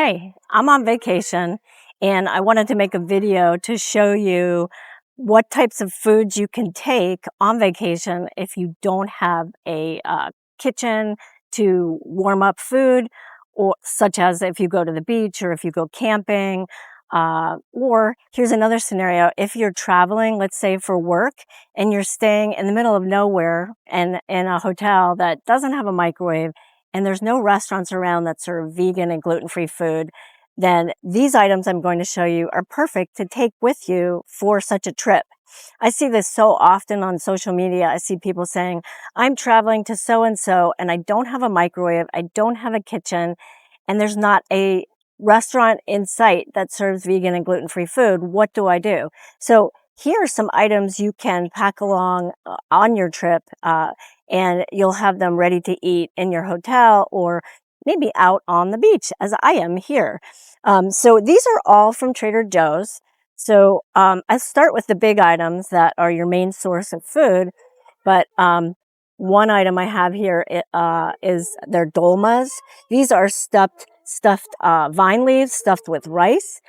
Hey, I'm on vacation and I wanted to make a video to show you what types of foods you can take on vacation if you don't have a kitchen to warm up food, or such as if you go to the beach or if you go camping. Or here's another scenario. If you're traveling, let's say for work, and you're staying in the middle of nowhere and in a hotel that doesn't have a microwave, and there's no restaurants around that serve vegan and gluten-free food, then these items I'm going to show you are perfect to take with you for such a trip. I see this so often on social media. I see people saying, I'm traveling to so-and-so and I don't have a microwave, I don't have a kitchen, and there's not a restaurant in sight that serves vegan and gluten-free food. What do I do? So here are some items you can pack along on your trip, and you'll have them ready to eat in your hotel or maybe out on the beach, as I am here. So these are all from Trader Joe's. So I start with the big items that are your main source of food. But one item I have here is their dolmas. These are stuffed vine leaves stuffed with rice.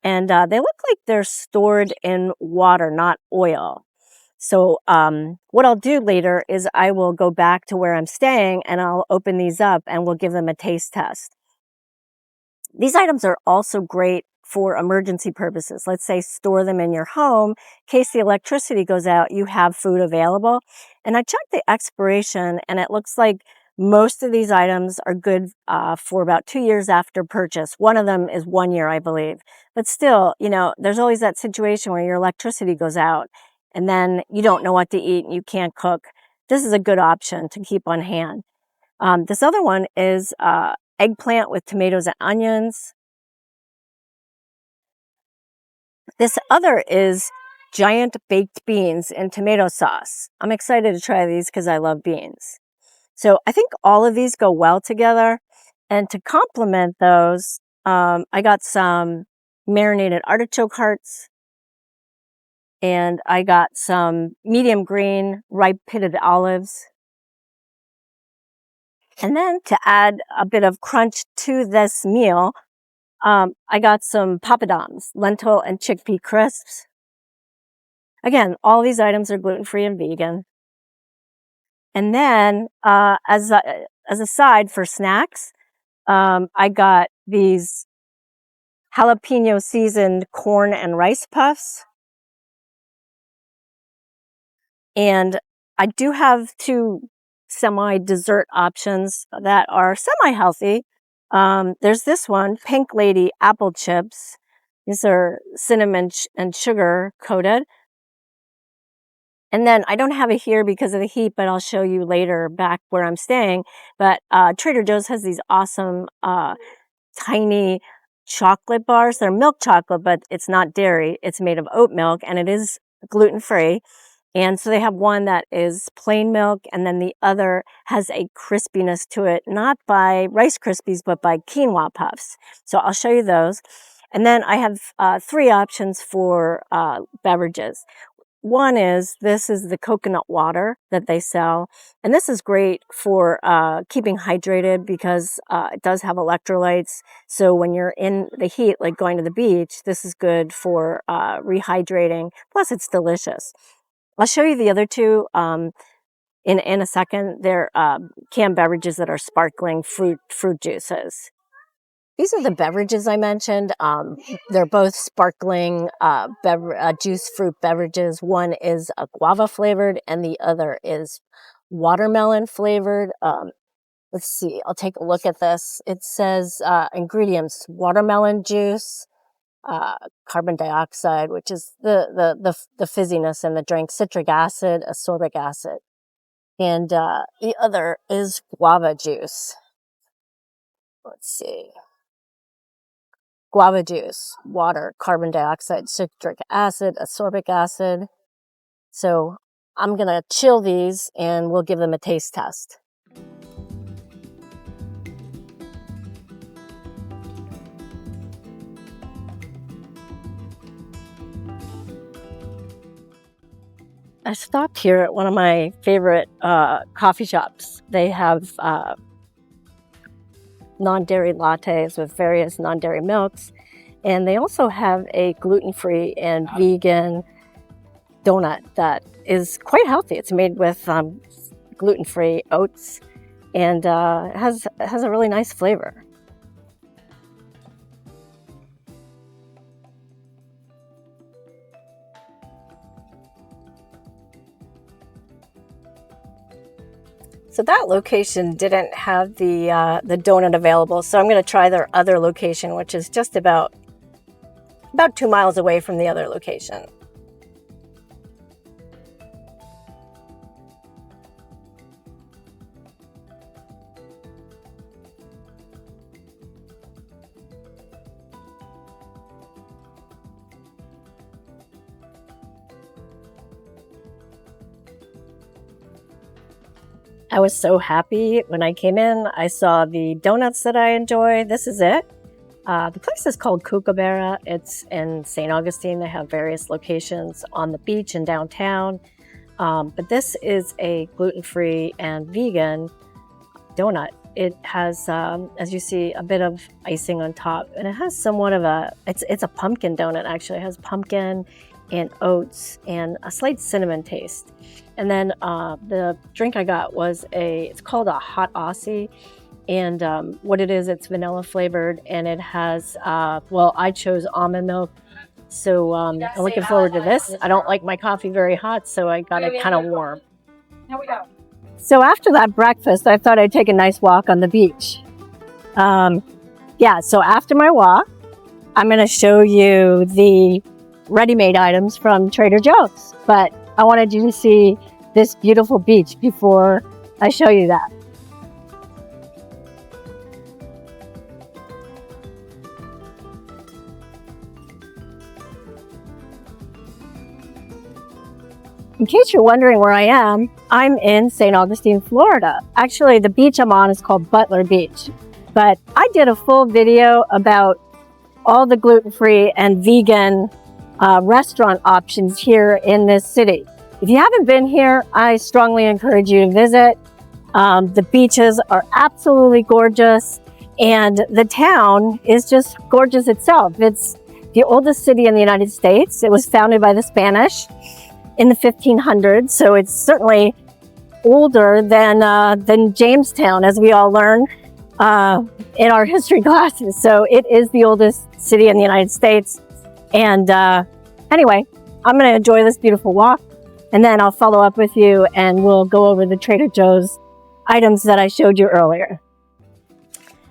And they look like they're stored in water, not oil. So what I'll do later is I will go back to where I'm staying and I'll open these up and we'll give them a taste test. These items are also great for emergency purposes. Let's say store them in your home. In case the electricity goes out, you have food available. And I checked the expiration and it looks like most of these items are good for about 2 years after purchase. One of them is 1 year, I believe. But still, you know, there's always that situation where your electricity goes out and then you don't know what to eat and you can't cook. This is a good option to keep on hand. This other one is eggplant with tomatoes and onions. This other is giant baked beans in tomato sauce. I'm excited to try these because I love beans. So I think all of these go well together. And to complement those, I got some marinated artichoke hearts. And I got some medium green ripe pitted olives. And then to add a bit of crunch to this meal, I got some papadums, lentil and chickpea crisps. Again, all these items are gluten-free and vegan. And then as a side for snacks, I got these jalapeno seasoned corn and rice puffs. And I do have 2 semi-dessert options that are semi-healthy. There's this one, Pink Lady apple chips. These are cinnamon and sugar coated. And then I don't have it here because of the heat, but I'll show you later back where I'm staying. But Trader Joe's has these awesome tiny chocolate bars. They're milk chocolate, but it's not dairy. It's made of oat milk and it is gluten-free. And so they have one that is plain milk, and then the other has a crispiness to it, not by Rice Krispies, but by quinoa puffs. So I'll show you those. And then I have 3 options for beverages. One is, this is the coconut water that they sell. And this is great for keeping hydrated because it does have electrolytes. So when you're in the heat, like going to the beach, this is good for rehydrating. Plus, it's delicious. I'll show you the other 2 in a second. They're canned beverages that are sparkling fruit juices. These are the beverages I mentioned. They're both sparkling juice fruit beverages. One is guava flavored and the other is watermelon flavored. Let's see, I'll take a look at this. It says ingredients: watermelon juice, carbon dioxide, which is the fizziness in the drink, citric acid, ascorbic acid. And the other is guava juice. Let's see. Guava juice, water, carbon dioxide, citric acid, ascorbic acid. So I'm going to chill these and we'll give them a taste test. I stopped here at one of my favorite coffee shops. They have non-dairy lattes with various non-dairy milks. And they also have a gluten-free and vegan donut that is quite healthy. It's made with gluten-free oats and has a really nice flavor. So that location didn't have the donut available, so I'm going to try their other location, which is just about 2 miles away from the other location. I was so happy when I came in. I saw the donuts that I enjoy. This is it. The place is called Kookaburra. It's in St. Augustine. They have various locations on the beach and downtown. But this is a gluten-free and vegan donut. It has, as you see, a bit of icing on top, and it has somewhat of it's a pumpkin donut actually. It has pumpkin and oats and a slight cinnamon taste. And then the drink I got was it's called a hot Aussie. And what it is, it's vanilla flavored, and it has, well, I chose almond milk. So I'm looking forward to this. I don't like my coffee very hot, so I got it kind of warm. Here we go. So after that breakfast, I thought I'd take a nice walk on the beach. Yeah, so after my walk, I'm going to show you the ready-made items from Trader Joe's. But I wanted you to see this beautiful beach before I show you that. In case you're wondering where I am, I'm in St. Augustine, Florida. Actually, the beach I'm on is called Butler Beach. But I did a full video about all the gluten-free and vegan restaurant options here in this city. If you haven't been here, I strongly encourage you to visit. The beaches are absolutely gorgeous, and the town is just gorgeous itself. It's the oldest city in the United States. It was founded by the Spanish in the 1500s, so it's certainly older than Jamestown, as we all learn in our history classes. So it is the oldest city in the United States. And anyway, I'm going to enjoy this beautiful walk, and then I'll follow up with you and we'll go over the Trader Joe's items that I showed you earlier.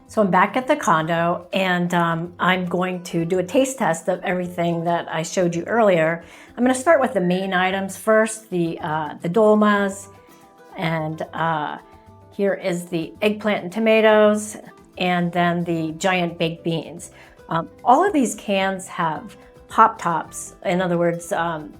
So I'm back at the condo, and I'm going to do a taste test of everything that I showed you earlier. I'm going to start with the main items first, the dolmas, and here is the eggplant and tomatoes, and then the giant baked beans. All of these cans have pop tops. In other words,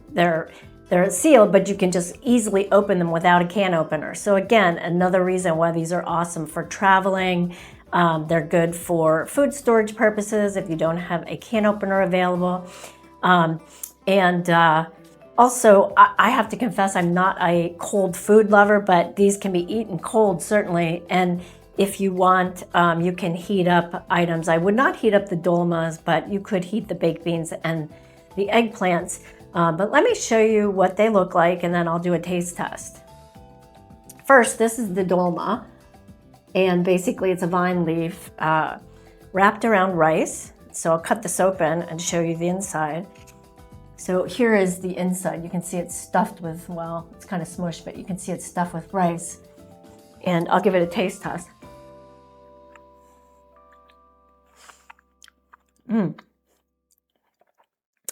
they're sealed, but you can just easily open them without a can opener. So again, another reason why these are awesome for traveling. They're good for food storage purposes if you don't have a can opener available. Also, I have to confess, I'm not a cold food lover, but these can be eaten cold, certainly. And if you want, you can heat up items. I would not heat up the dolmas, but you could heat the baked beans and the eggplants. But let me show you what they look like, and then I'll do a taste test. First, this is the dolma. And basically it's a vine leaf wrapped around rice. So I'll cut this open and show you the inside. So here is the inside. You can see it's stuffed with, well, it's kind of smushed, but you can see it's stuffed with rice. And I'll give it a taste test.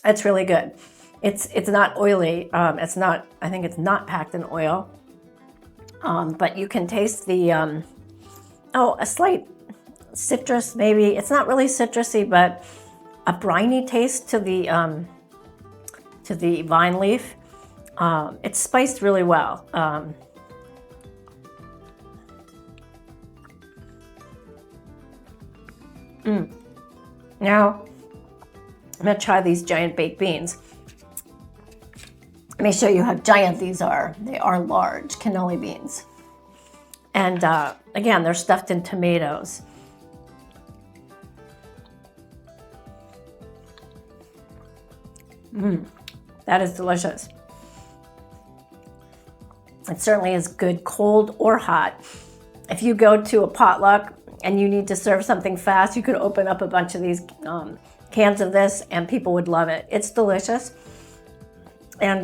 It's really good. It's not oily. I think it's not packed in oil. But you can taste the, a slight citrus, maybe. It's not really citrusy, but a briny taste to the vine leaf. It's spiced really well. Now, I'm gonna try these giant baked beans. Let me show you how giant these are. They are large cannoli beans. And again, they're stuffed in tomatoes. That is delicious. It certainly is good cold or hot. If you go to a potluck and you need to serve something fast, you could open up a bunch of these cans of this and people would love it. It's delicious. And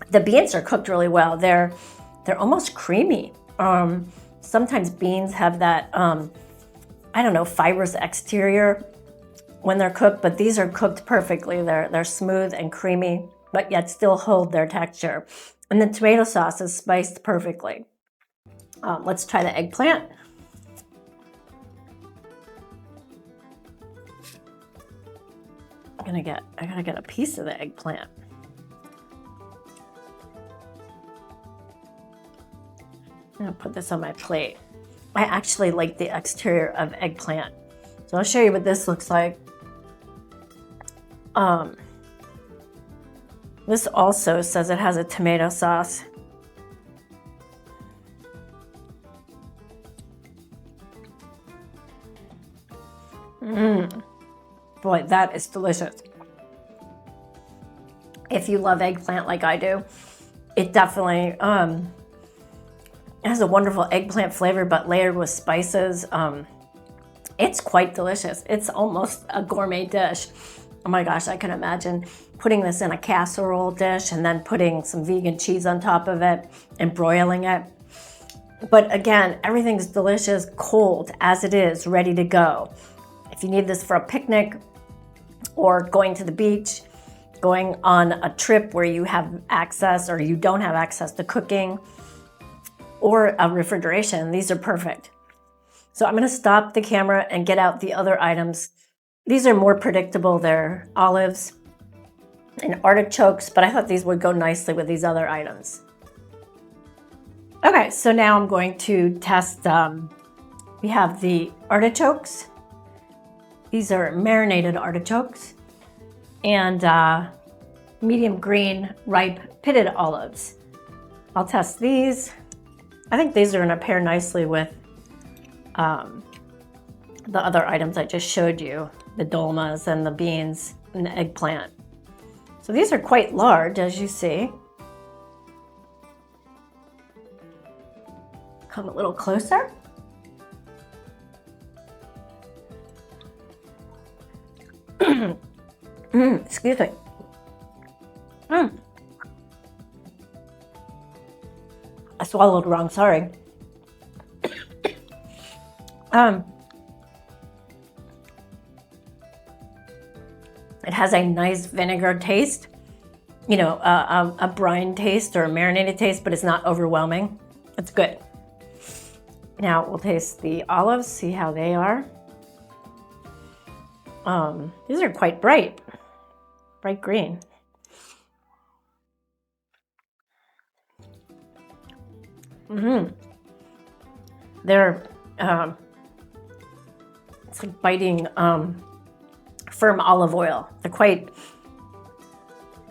the beans are cooked really well. They're almost creamy. Sometimes beans have that, I don't know, fibrous exterior when they're cooked, but these are cooked perfectly. They're smooth and creamy, but yet still hold their texture. And the tomato sauce is spiced perfectly. Let's try the eggplant. I gotta get a piece of the eggplant. I'm gonna put this on my plate. I actually like the exterior of eggplant. So I'll show you what this looks like. This also says it has a tomato sauce. Boy, that is delicious. If you love eggplant like I do, it definitely has a wonderful eggplant flavor, but layered with spices. It's quite delicious. It's almost a gourmet dish. Oh my gosh, I can imagine putting this in a casserole dish and then putting some vegan cheese on top of it and broiling it. But again, everything's delicious, cold as it is, ready to go. If you need this for a picnic or going to the beach, going on a trip where you have access or you don't have access to cooking or a refrigeration, these are perfect. So I'm gonna stop the camera and get out the other items. These are more predictable. They're olives and artichokes, but I thought these would go nicely with these other items. Okay, so now I'm going to test, we have the artichokes. These are marinated artichokes and medium green ripe pitted olives. I'll test these. I think these are gonna pair nicely with the other items I just showed you, the dolmas and the beans and the eggplant. So these are quite large, as you see. Come a little closer. Excuse me. I swallowed wrong, sorry. It has a nice vinegar taste, you know, a brine taste or a marinated taste, but it's not overwhelming. It's good. Now we'll taste the olives, see how they are. These are quite bright green. They're, it's like biting firm olive oil. They're quite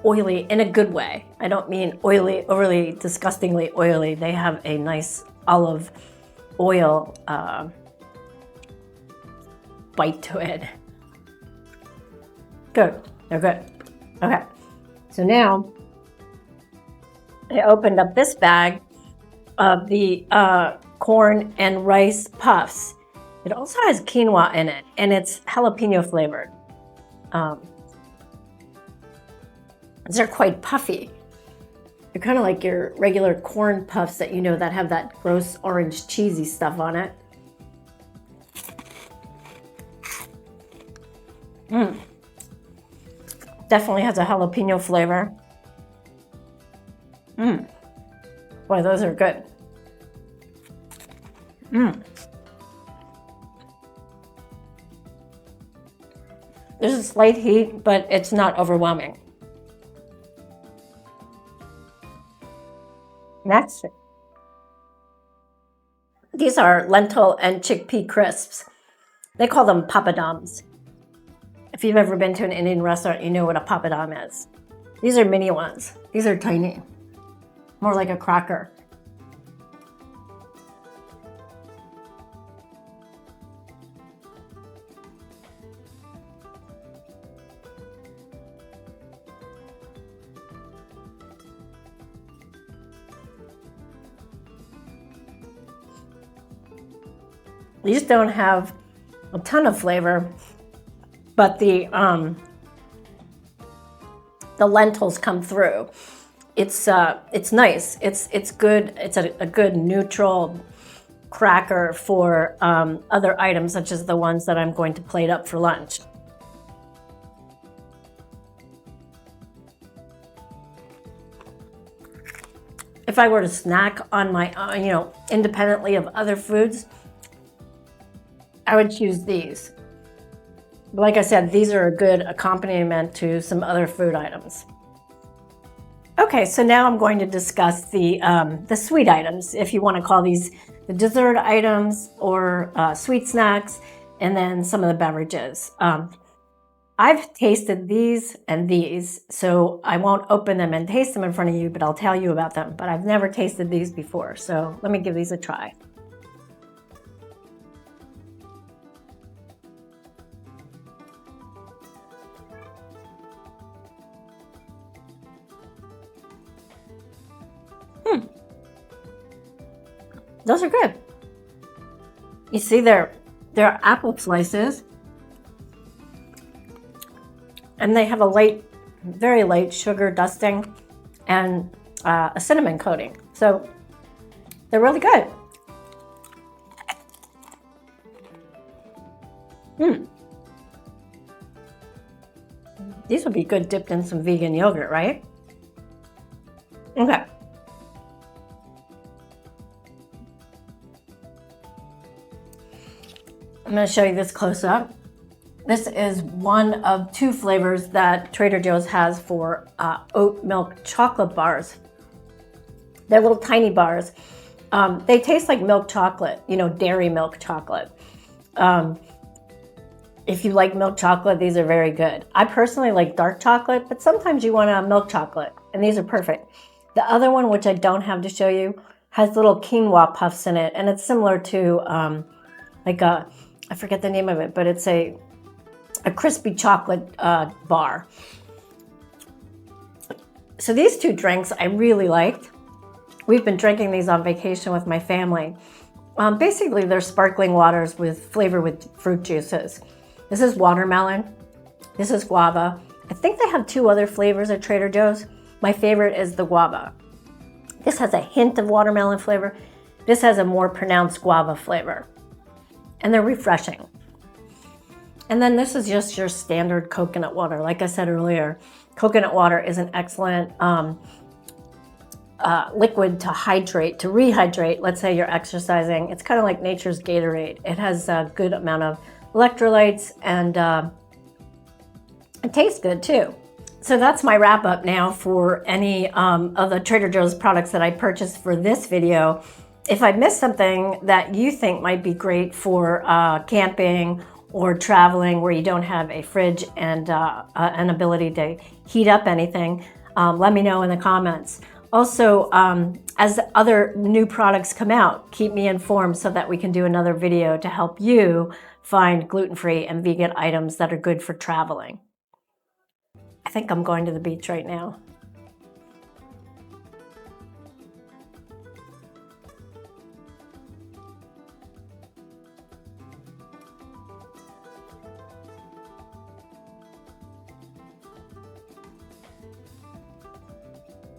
oily in a good way. I don't mean oily, overly disgustingly oily. They have a nice olive oil bite to it. Good, they're good. Okay, so now I opened up this bag of the corn and rice puffs. It also has quinoa in it, and it's jalapeno flavored. These are quite puffy. They're kind of like your regular corn puffs that you know that have that gross orange cheesy stuff on it. Definitely has a jalapeno flavor. Boy, those are good. There's a slight heat, but it's not overwhelming. Next, these are lentil and chickpea crisps. They call them papadums. If you've ever been to an Indian restaurant, you know what a papadum is. These are mini ones. These are tiny, more like a cracker. These don't have a ton of flavor, but the lentils come through. It's nice. It's good. It's a good neutral cracker for other items, such as the ones that I'm going to plate up for lunch. If I were to snack on my own, independently of other foods, I would choose these. But like I said, these are a good accompaniment to some other food items. Okay, so now I'm going to discuss the sweet items, if you want to call these the dessert items or sweet snacks, and then some of the beverages. I've tasted these and these, so I won't open them and taste them in front of you, but I'll tell you about them. But I've never tasted these before, so let me give these a try. Those are good. You see, they're apple slices, and they have a very light sugar dusting and a cinnamon coating. So they're really good. These would be good dipped in some vegan yogurt, right? Okay. I'm going to show you this close up. This is one of 2 flavors that Trader Joe's has for oat milk chocolate bars. They're little tiny bars. They taste like milk chocolate, dairy milk chocolate. If you like milk chocolate, these are very good. I personally like dark chocolate, but sometimes you want a milk chocolate, and these are perfect. The other one, which I don't have to show you, has little quinoa puffs in it, and it's similar to I forget the name of it, but it's a crispy chocolate bar. So these 2 drinks I really liked. We've been drinking these on vacation with my family. Basically, they're sparkling waters with flavor with fruit juices. This is watermelon. This is guava. I think they have 2 other flavors at Trader Joe's. My favorite is the guava. This has a hint of watermelon flavor. This has a more pronounced guava flavor. And they're refreshing. And then this is just your standard coconut water. Like I said earlier, coconut water is an excellent liquid to rehydrate. Let's say you're exercising. It's kind of like nature's Gatorade. It has a good amount of electrolytes, and it tastes good too. So that's my wrap up now for any of the Trader Joe's products that I purchased for this video. If I missed something that you think might be great for camping or traveling where you don't have a fridge and an ability to heat up anything, let me know in the comments. Also, as other new products come out, keep me informed so that we can do another video to help you find gluten-free and vegan items that are good for traveling. I think I'm going to the beach right now.